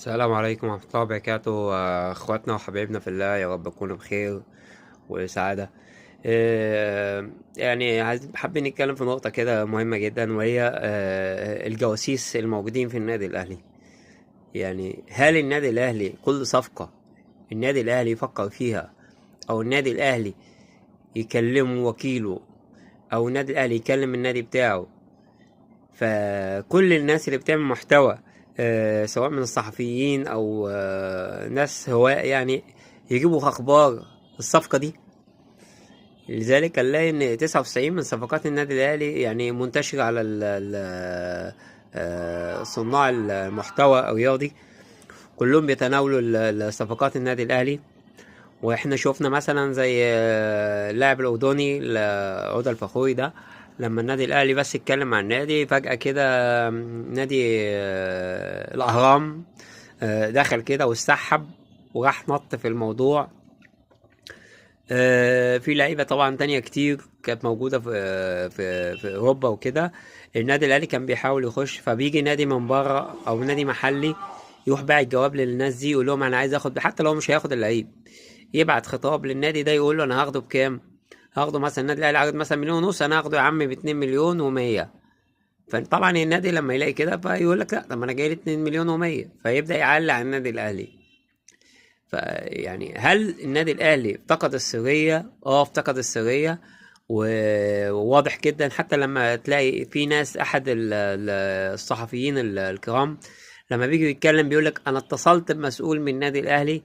السلام عليكم ورحمة الله وبركاته، اخواتنا وحبايبنا في الله، يا رب تكونوا بخير وسعادة. يعني حابين نتكلم في نقطة كده مهمة جدا، وهي الجواسيس الموجودين في النادي الأهلي. يعني هل النادي الأهلي كل صفقة النادي الأهلي يفكر فيها، أو النادي الأهلي يكلم وكيله، أو النادي الأهلي يكلم النادي بتاعه، فكل الناس اللي بتعمل محتوى سواء من الصحفيين او ناس هواء يعني يجيبوا اخبار الصفقة دي؟ لذلك هنلاقي ان 99 من صفقات النادي الاهلي يعني منتشرة على صناع المحتوى الرياضي، كلهم بيتناولوا صفقات النادي الاهلي. واحنا شفنا مثلا زي اللاعب الاردني عودة الفخوري ده، لما النادي الاهلي بس اتكلم عن النادي فجأة كده، نادي الاهرام دخل كده واستحب وراح نط في الموضوع. في لعيبه طبعا تانية كتير كانت موجوده في اوروبا وكده. النادي الاهلي كان بيحاول يخش، فبيجي نادي من بره او نادي محلي يروح باعت جواب للناس دي، يقول لهم انا عايز اخد، حتى لو مش هياخد اللعيب يبعت خطاب للنادي ده يقول له انا هاخده بكام. هاخده مثلا النادي الاهلي عاقد مثلا مليون ونص، انا هاخده يا عم ب2 مليون و100. فطبعا النادي لما يلاقي كده فيقول لك لا، طب ما انا جاي لي 2 مليون و100، فيبدا يعلي على النادي الاهلي. فيعني هل النادي الاهلي افتقد السريه؟ افتقد السريه. وواضح جدا حتى لما تلاقي في ناس، احد الصحفيين الكرام لما بيجي يتكلم بيقولك انا اتصلت بمسؤول من النادي الاهلي،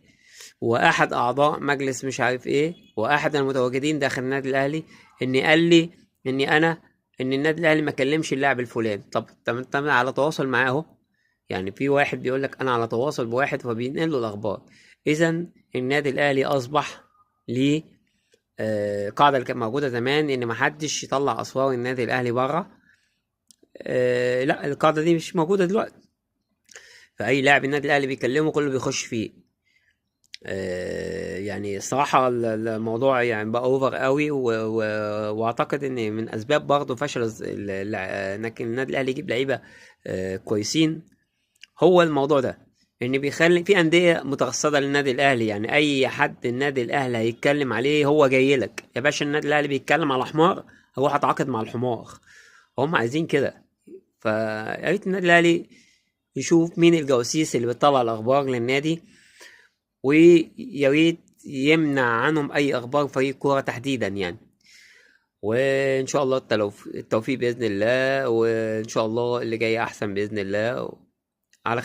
واحد اعضاء مجلس مش عارف ايه، واحد المتواجدين داخل النادي الاهلي، اني قال لي ان النادي الاهلي ما كلمش اللاعب الفلاني. طب انت على تواصل معاه اهو. يعني في واحد بيقول لك انا على تواصل بواحد فبينقل له الاخبار. اذا النادي الاهلي اصبح ليه قاعده اللي كانت موجوده زمان ان محدش يطلع اسوار النادي الاهلي بره. لا، القاعده دي مش موجوده دلوقتي، فاي لاعب النادي الاهلي بيكلمه كله بيخش فيه. يعني الصراحة الموضوع يعني بقى اوفر قوي، واعتقد ان من اسباب برضه فشل انك النادي الاهلي يجيب لعيبة كويسين هو الموضوع ده، ان بيخلي في اندية مترصدة للنادي الاهلي. يعني اي حد النادي الاهلي هيتكلم عليه هو جاي لك يا باشا، النادي الاهلي بيتكلم على حمار هروح اتعاقد مع الحمار. هم عايزين كده. فيا ريت النادي الاهلي يشوف مين الجواسيس اللي بتطلع الاخبار للنادي، ويا ريت يمنع عنهم اي اخبار فريق كوره تحديدا يعني. وان شاء الله التوفيق باذن الله، وان شاء الله اللي جاي احسن باذن الله. على